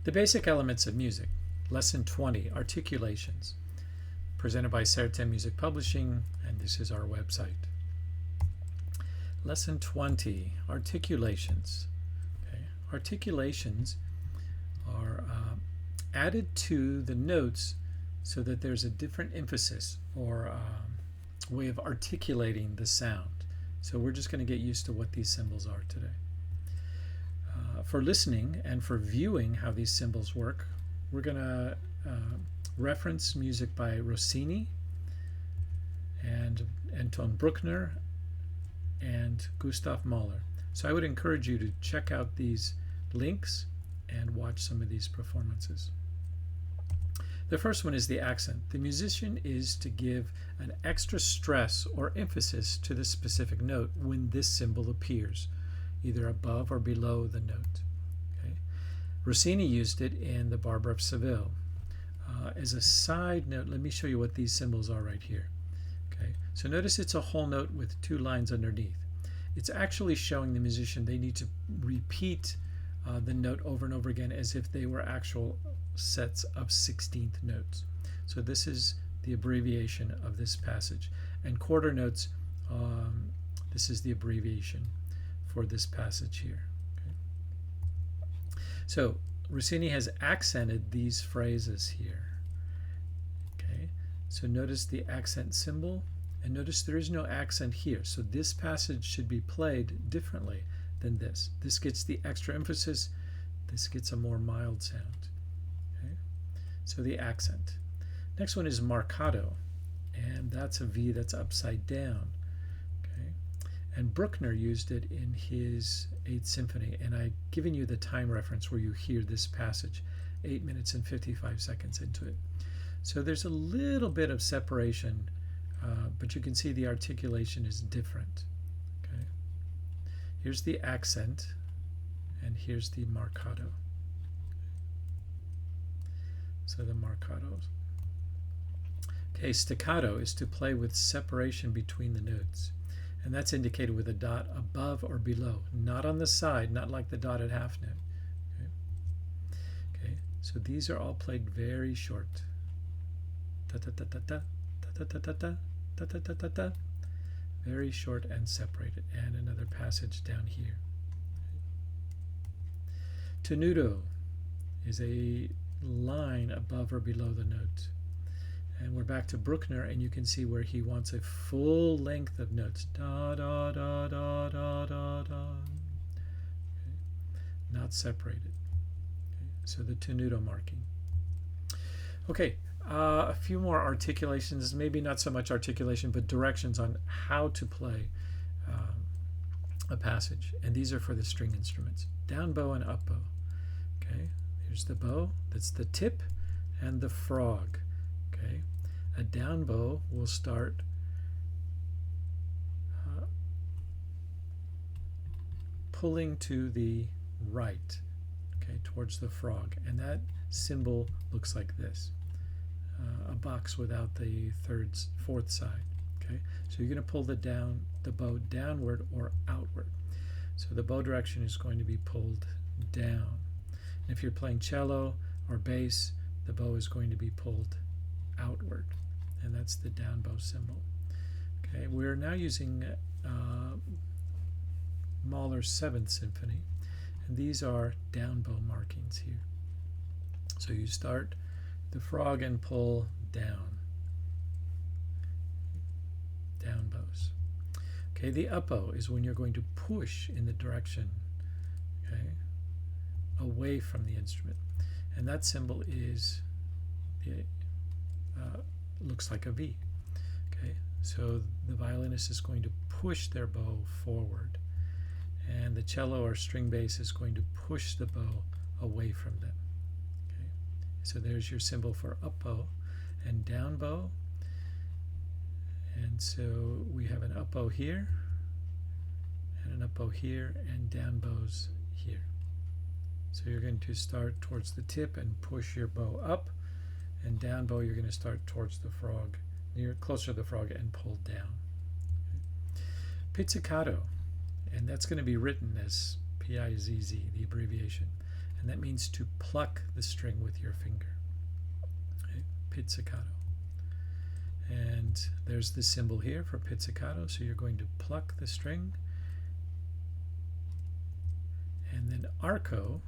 The basic elements of music. Lesson 20, Articulations. Presented by SARAHTIM Music Publishing, and this is our website. Lesson 20, Articulations. Okay. Articulations are added to the notes so that there's a different emphasis or way of articulating the sound. So we're just going to get used to what these symbols are today. For listening and for viewing how these symbols work, we're going to reference music by Rossini and Anton Bruckner and Gustav Mahler. So I would encourage you to check out these links and watch some of these performances. The first one is the accent. The musician is to give an extra stress or emphasis to the specific note when this symbol appears, either above or below the note. Okay. Rossini used it in the Barber of Seville. As a side note, let me show you what these symbols are right here. Okay. So notice it's a whole note with two lines underneath. It's actually showing the musician they need to repeat the note over and over again as if they were actual sets of 16th notes. So this is the abbreviation of this passage. And quarter notes, this is the abbreviation for this passage here. Okay. So Rossini has accented these phrases here. Okay. So notice the accent symbol, and notice there is no accent here. So this passage should be played differently than this. This gets the extra emphasis. This gets a more mild sound. Okay. So the accent. Next one is marcato, and that's a V that's upside down. Okay. And Bruckner used it in his 8th Symphony, and I've given you the time reference where you hear this passage, 8 minutes and 55 seconds into it. So there's a little bit of separation, but you can see the articulation is different. Okay. Here's the accent, and here's the marcato. So the marcatos. Okay, staccato is to play with separation between the notes. And that's indicated with a dot above or below, not on the side, not like the dotted half note. Okay, okay. So these are all played very short. Ta ta ta ta ta ta ta ta ta ta ta ta ta ta. Very short and separated. And another passage down here. Tenuto is a line above or below the note. And we're back to Bruckner, and you can see where he wants a full length of notes. Da, da, da, da, da, da, da. Okay. Not separated. Okay. So the tenuto marking. Okay, a few more articulations, maybe not so much articulation, but directions on how to play a passage. And these are for the string instruments. Down bow and up bow. Okay, here's the bow, that's the tip, and the frog. Okay, a down bow will start pulling to the right, okay, towards the frog, and that symbol looks like this, a box without the fourth side. Okay, so you're going to pull the bow downward or outward. So the bow direction is going to be pulled down. And if you're playing cello or bass, the bow is going to be pulled outward, and that's the down bow symbol. Okay, we're now using Mahler's 7th Symphony, and these are down bow markings here. So you start the frog and pull down bows. Okay, the up bow is when you're going to push in the direction, okay, away from the instrument, and that symbol is looks like a V. Okay, so the violinist is going to push their bow forward, and the cello or string bass is going to push the bow away from them. Okay, so there's your symbol for up bow and down bow. And so we have an up bow here, and an up bow here, and down bows here. So you're going to start towards the tip and push your bow up, and down bow you're going to start towards the frog, closer to the frog, and pull down. Okay. Pizzicato, and that's going to be written as P-I-Z-Z, the abbreviation. And and that means to pluck the string with your finger. Okay? Pizzicato. And there's the symbol here for pizzicato, so you're going to pluck the string. And then arco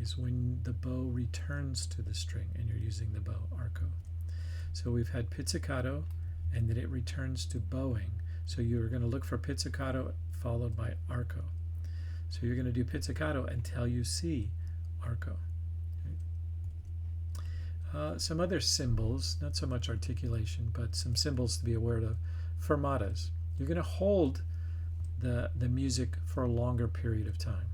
is when the bow returns to the string and you're using the bow, arco. So we've had pizzicato, and then it returns to bowing. So you're going to look for pizzicato followed by arco. So you're going to do pizzicato until you see arco. Okay. Some other symbols, not so much articulation, but some symbols to be aware of. Fermatas. You're going to hold the music for a longer period of time.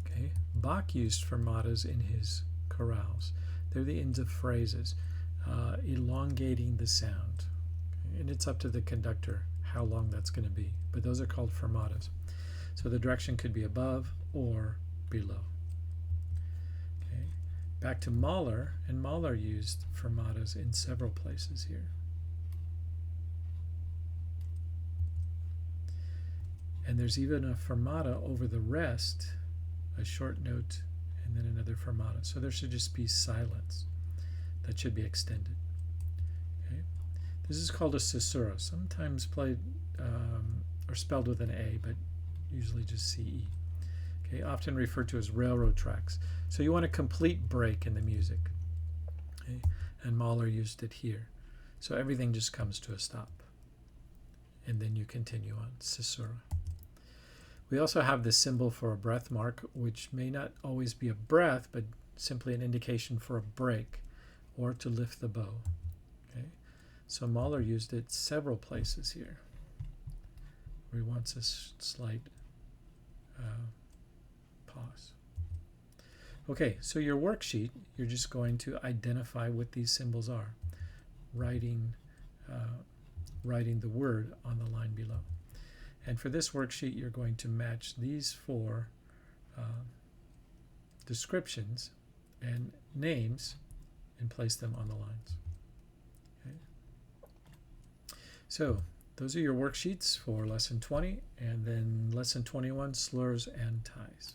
Okay. Bach used fermatas in his chorales. They're the ends of phrases, elongating the sound. Okay. And it's up to the conductor how long that's going to be. But those are called fermatas. So the direction could be above or below. Okay. Back to Mahler, and Mahler used fermatas in several places here. And there's even a fermata over the rest, a short note, and then another fermata. So there should just be silence that should be extended. Okay. This is called a caesura, sometimes played or spelled with an A, but usually just CE. Okay, often referred to as railroad tracks. So you want a complete break in the music. Okay, and Mahler used it here. So everything just comes to a stop. And then you continue on, caesura. We also have the symbol for a breath mark, which may not always be a breath, but simply an indication for a break or to lift the bow. Okay, so Mahler used it several places here, where he wants a slight pause. Okay, so your worksheet, you're just going to identify what these symbols are, writing the word on the line below. And for this worksheet, you're going to match these four descriptions and names and place them on the lines. Okay. So those are your worksheets for lesson 20, and then lesson 21, slurs and ties.